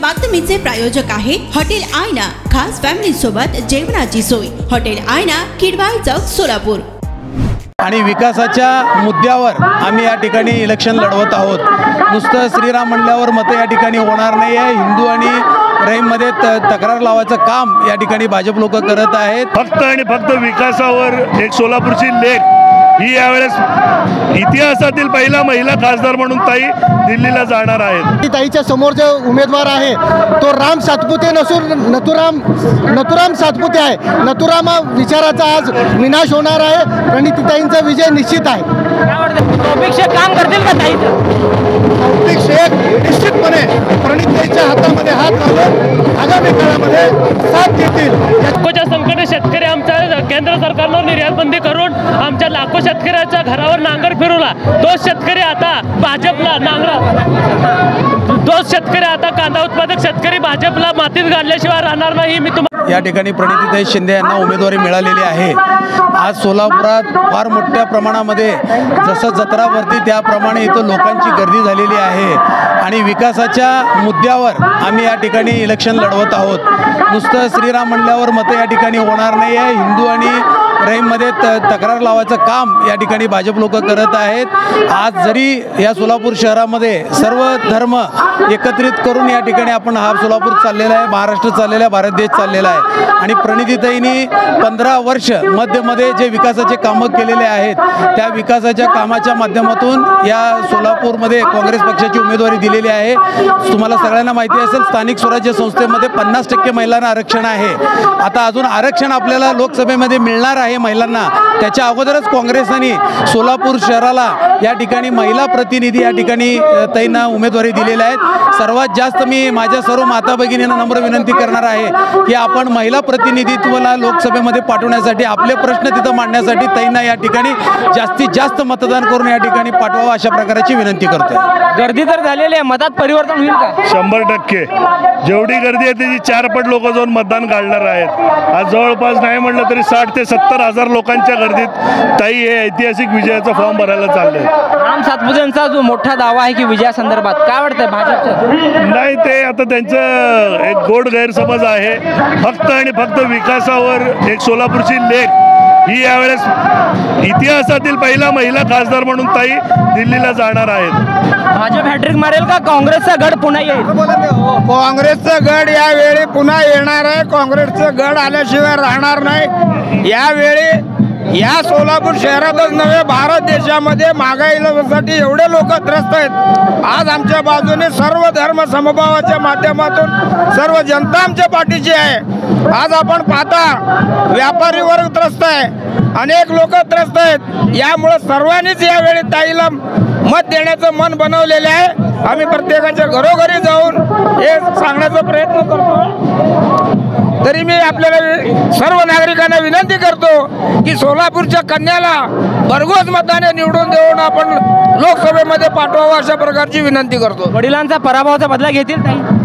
बातमीचे प्रायोजक आहे हॉटेल आयना, खास फॅमिली सोबत जेवणाची सोय। हॉटेल आयना, किडवाई चौक, सोलापूर। आणि विकासाच्या मुद्द्यावर आम्ही या ठिकाणी इलेक्शन लढवत आहोत। नुसतं श्रीराम म्हणल्यावर मतं या ठिकाणी होणार नाही आहे। हिंदू आणि रहीममध्ये तक्रार लावायचं काम या ठिकाणी भाजप लोक करत आहेत। फक्त आणि फक्त विकासावर एक सोलापूरची लेख ही यावेळेस इतिहासातील पहिला महिला खासदार म्हणून ताई दिल्लीला जाणार आहेत। ताईच्या समोर जो उमेदवार आहे तो राम सातपुते नसून नथुराम सातपुते आहे। नथुराम विचाराचा आज विनाश होणार आहे। प्रणितीताईंचा विजय निश्चित आहे। तौफिक शेख काम करतील का ताई? तौफिक शेख निश्चितपणे प्रणितीताईच्या हातामध्ये हात घालून आगामी काळामध्ये साथ देतील। नागपूरच्या संकट शेतकरी आमच्या केंद्र सरकारनं निर्यात बंदी करून आमच्या लाखो शेतकऱ्याच्या घरावर नांगर फिरवला। तोच शेतकरी आता भाजपला तोच शेतकरी आता कांदा उत्पादक शेतकरी भाजपला मातीत घालल्याशिवाय राहणार नाही। मी या ठिकाणी प्रणितीताई शिंदे यांना उमेदवारी मिळालेली आहे। आज सोलापुरात फार मोठ्या प्रमाणामध्ये जसं जत्रा भरती त्याप्रमाणे इथं लोकांची गर्दी झालेली आहे आणि विकासाच्या मुद्द्यावर आम्ही या ठिकाणी इलेक्शन लढवत आहोत। नुसतं श्रीराम म्हणल्यावर मतं या ठिकाणी होणार नाही आहे। हिंदू आणि रहीममध्ये तक्रार लावायचं काम या ठिकाणी भाजप लोक करत आहेत। आज जरी या सोलापूर शहरामध्ये सर्व धर्म एकत्रित करून या ठिकाणी आपण हा सोलापूर चाललेला आहे, महाराष्ट्र चाललेला आहे, भारत देश चाललेला आहे आणि प्रणितीताईंनी 15 वर्ष मध्यमध्ये जे विकासाचे कामं केलेले आहेत त्या विकासाच्या कामाच्या माध्यमातून या सोलापूरमध्ये काँग्रेस पक्षाची उमेदवारी दिलेली आहे। तुम्हाला सगळ्यांना माहिती असेल स्थानिक स्वराज्य संस्थेमध्ये 50% महिलांना आरक्षण आहे। आता अजून आरक्षण आपल्याला लोकसभेमध्ये मिळणार आहे महिलांना। त्याच्या अगोदरच काँग्रेसने सोलापूर शहराला या ठिकाणी महिला प्रतिनिधी या ठिकाणी ताईंना उमेदवारी दिलेल्या आहेत। सर्वात जास्त मी माझ्या सर्व माता भगिनींना नम्र विनंती करणार आहे की आपण महिला प्रतिनिधित्वाला लोकसभेमध्ये पाठवण्यासाठी आपले प्रश्न तिथं मांडण्यासाठी ताईंना या ठिकाणी जास्तीत जास्त मतदान करून या ठिकाणी पाठवावं अशा प्रकारची विनंती करतोय। गर्दी तर झालेली आहे, मतात परिवर्तन होईल का? 100% जेवढी गर्दी आहे त्याची 4 पट लोक जाऊन मतदान काढणार आहेत। आज जवळपास नाही म्हटलं तरी 60 ते 70 हजार लोकांच्या गर्दीत ताई हे ऐतिहासिक विजयाचा फॉर्म भरायला चालले। राम सातपुतेंचा जो मोठा दावा आहे की विजयासंदर्भात काय वाटतं भाजपचं? नाही, ते आता त्यांचं एक गोड गैरसमज आहे। फक्त आणि फक्त विकासावर एक सोलापूरची लेख ही यावेळेस इतिहासातील पहिला महिला खासदार म्हणून ताई दिल्लीला जाणार आहेत। भाजप हॅट्रिक मारेल का? काँग्रेसचा गड पुन्हा येईल? काँग्रेसचा गड यावेळी पुन्हा येणार आहे। काँग्रेसचा गड आल्याशिवाय राहणार नाही। यावेळी या सोलापूर शहरातच नव्हे भारत देशामध्ये महागाईसाठी एवढे लोक त्रस्त आहेत। आज आमच्या बाजूने सर्व धर्म समभावाच्या माध्यमातून सर्व जनता आमच्या पाठीची आहे। आज आपण पाहता व्यापारी वर्ग त्रस्त आहे, अनेक लोक त्रस्त आहेत। यामुळे सर्वांनीच यावेळी ताईला मत देण्याचं मन बनवलेलं आहे। आम्ही प्रत्येकाच्या घरोघरी जाऊन हे सांगण्याचा प्रयत्न करतो। तरी मी आपल्याला सर्व नागरिकांना विनंती करतो की सोलापूरच्या कन्याला भरघोस मताने निवडून देऊन आपण लोकसभेमध्ये पाठवावं अशा प्रकारची विनंती करतो। वडिलांचा पराभवाचा बदला घेतील ताई?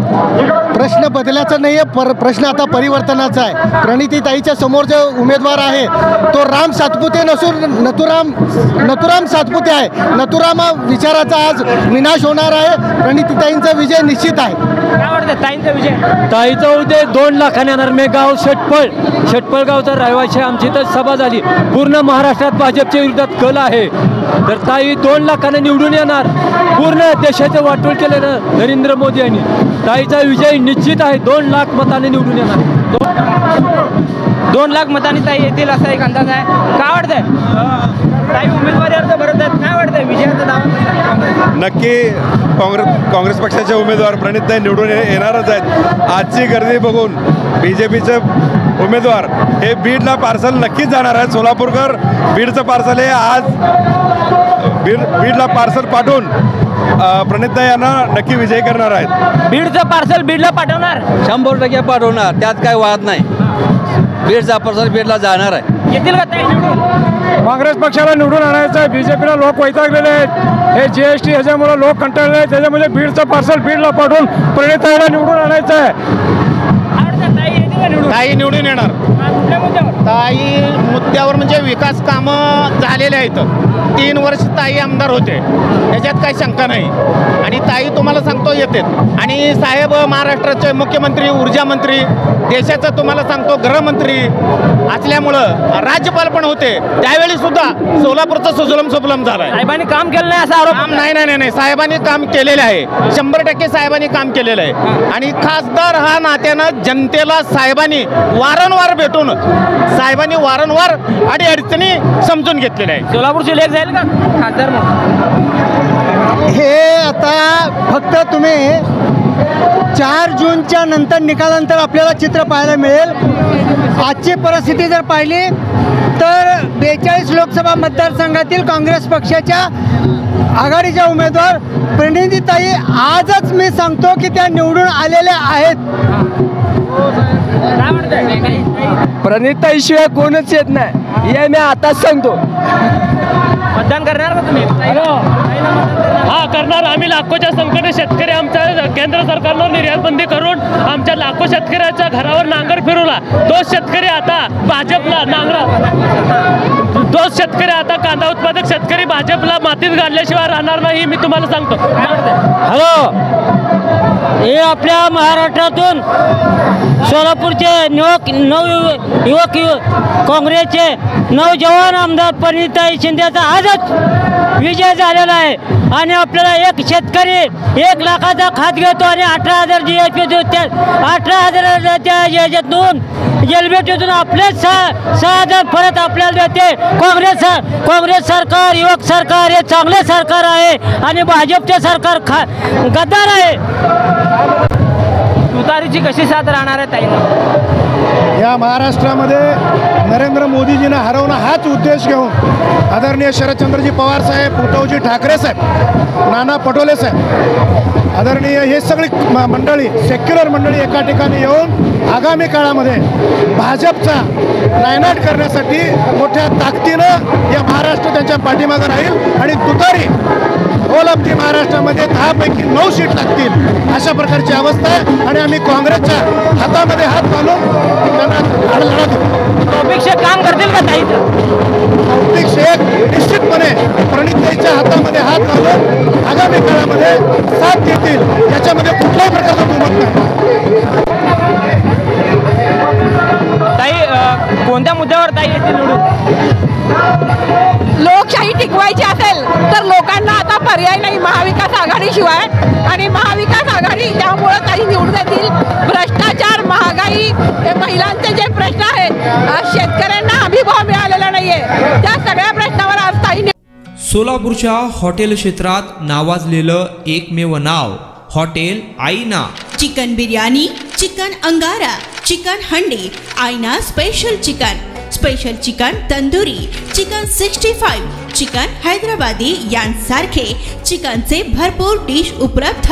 प्रश्न बदलाचा नाही आहे, प्रश्न आता परिवर्तनाचा आहे। प्रणितीताईच्या समोर जो उमेदवार आहे तो राम सातपुते नसून नथुराम सातपुते आहे। नथुराम विचाराचा आज विनाश होणार आहे। प्रणितीताईंचा विजय निश्चित आहे। काय वाटतं ताईंचा विजय? ताईचा उद्या 2 लाखाने येणार। मी गाव शेटपळ गावचा रहिवासी, आमची तर सभा झाली। पूर्ण महाराष्ट्रात भाजपच्या विरोधात कल आहे, तर ताई 2 लाखाने निवडून येणार। पूर्ण देशाचं वाटोळ केलेलं नरेंद्र मोदी यांनी। ताईचा विजय निश्चित आहे। 2 लाख मताने निवडून येणार। 2 लाख मतांनी ताई येतील असा एक अंदाज आहे। काय वाटतंय ताई उमेदवारी अर्ज भरत आहेत, काय वाटतंय विजयाचा दावा? नक्की काँग्रेस पक्षाचे उमेदवार प्रणितीताई निवडून येणारच आहेत। आजची गर्दी बघून BJPचे उमेदवार हे बीडला पार्सल नक्कीच जाणार आहेत। सोलापूरकर बीडचं पार्सल हे आज बीडला पार्सल पाठवून प्रणितीताई यांना नक्की विजय करणार आहेत। बीडचं पार्सल बीडला पाठवणार? 100% पाठवणार, त्यात काय वाद नाही। बीडचा पार्सल बीडला जाणार आहे। येतील का ताई निवडून? काँग्रेस पक्षाला निवडून आणायचं आहे। BJPला लोक वैतागलेले आहेत। हे GST ह्याच्यामुळे लोक कंटाळले आहेत। त्याच्यामुळे बीडचं पार्सल बीडला पाठवून प्रणितीताईला निवडून आणायचं आहे। ताई येतील का निवडून? ताई निवडून येणार। कुठल्या मुद्द्यावर? ताई मुद्द्यावर म्हणजे विकास कामं झालेले आहेत. 3 वर्ष ताई आमदार होते, त्याच्यात काही शंका नाही. आणि ताई तुम्हाला सांगतो येते. आणि साहेब महाराष्ट्राचे मुख्यमंत्री, ऊर्जा मंत्री, देशाचं तुम्हाला सांगतो गृहमंत्री असल्यामुळं राज्यपाल पण होते. त्यावेळी सुद्धा सोलापूरचं सुजलम सुफलम झालं. साहेबांनी काम केलं नाही असा आरोप? नाही, साहेबांनी काम केलेलं आहे. 100% साहेबांनी काम केलेलं आहे. आणि खासदार हा नात्यानं जनतेला साहेबांनी वारंवार भेटून साहेबांनी वारंवार अडीअडचणी समजून घेतलेल्या आहे. सोलापूरची लेख जाईल का खासदार म्हणून? हे आता फक्त तुम्ही 4 जूनच्या नंतर निकालानंतर आपल्याला चित्र पाहायला मिळेल. आजची परिस्थिती जर पाहिली तर 42 लोकसभा मतदारसंघातील काँग्रेस पक्षाच्या आघाडीच्या उमेदवार प्रणितीताई आजच मी सांगतो की त्या निवडून आलेल्या आहेत. प्रणिताईशिवाय कोणच येत नाही हे मी आताच सांगतो. मतदान करणार का तुम्ही? हा करणार. आम्ही लाखोच्या संकट शेतकरी आमच्या केंद्र सरकारनं निर्यात बंदी करून आमच्या लाखो शेतकऱ्याच्या घरावर नांगर फिरवला. तोच शेतकरी आता भाजपला तोच शेतकरी आता कांदा उत्पादक शेतकरी भाजपला मातीत घालल्याशिवाय राहणार नाही मी तुम्हाला सांगतो. हॅलो, हे आपल्या महाराष्ट्रातून सोलापूरचे युवक काँग्रेसचे नवजवान आमदार प्रणितीताई शिंदेचा आजच विजय झालेला आहे. आणि आपल्याला एक शेतकरी 1 लाखाचा खात घेतो आणि 18,000 GSP देतो. 18,000 त्या याच्यातून एलबीटीतून आपले 6,000 परत आपल्याला देते. काँग्रेस सरकार, युवक सरकार हे चांगले सरकार आहे आणि भाजपचे सरकार गद्दार आहे. तुतारीची कशी साथ राहणार आहे ताई? या महाराष्ट्रामध्ये नरेंद्र मोदीजींना हरवणं हाच उद्देश घेऊन आदरणीय शरदचंद्रजी पवार साहेब, उद्धवजी ठाकरे साहेब, नाना पटोले साहेब, आदरणीय हे सगळी मंडळी, सेक्युलर मंडळी एका ठिकाणी येऊन आगामी काळामध्ये भाजपचा नायनाट करण्यासाठी मोठ्या ताकदीनं या महाराष्ट्र त्यांच्या पाठीमागं राहील. आणि तुतारी ओलापती महाराष्ट्रामध्ये 10 पैकी 9 सीट लागतील अशा प्रकारची अवस्था आहे. आणि आम्ही काँग्रेसच्या हातामध्ये हात घालून त्यांना लढा देऊ. टॉपिक शेख काम करतील का ताई? टॉपिक शेख निश्चितपणे प्रणितीताईच्या हातामध्ये हात घालून आगामी काळामध्ये साथ देतील याच्यामध्ये कुठल्याही प्रकारचा दुमत नाही. ताई कोणत्या मुद्द्यावर ताई येतील निवडून? लोकशाही टिकवायची असेल तर लोकांना आता पर्याय नाही महाविकास आघाडीशिवाय. आणि महाविकास आघाडी त्यामुळं काही निवडून येतील. भ्रष्टाचार, महागाई, महिलांचे जे प्रश्न आहेत, शेतकऱ्यांना अभिभाव मिळालेला नाहीये, त्या सगळ्या प्रश्नावर आज ताई. सोलापूरच्या हॉटेल क्षेत्रात नावाजलेलं एकमेव नाव हॉटेल आईना. चिकन बिर्याणी, चिकन अंगारा, चिकन हंडी, आईना special chicken tandoori, chicken 65, chicken Hyderabadi यांसारखे चिकनचे भरपूर डिश उपलब्ध.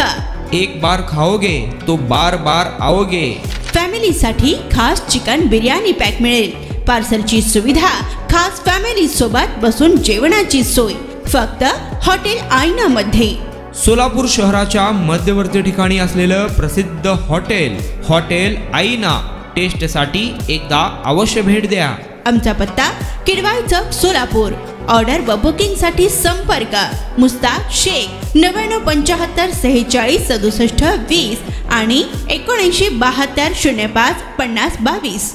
एक बार खाओगे तो बार बार आओगे. फॅमिलीसाठी खास चिकन बिर्याणी पॅक मिळेल. पार्सलची सुविधा, खास फॅमिली सोबत बसून जेवणाची सोय फक्त हॉटेल आईना मध्ये. सोलापूर शहराच्या मध्यवर्ती ठिकाणी असलेलं प्रसिद्ध हॉटेल आईना. टेस्टसाठी एकदा अवश्य भेट द्या. आमचा पत्ता किडवाई चौक सोलापूर. ऑर्डर व बुकिंग साठी संपर्क मुस्ताक शेख 9975 46 67 20 आणि 7972 05 50 22.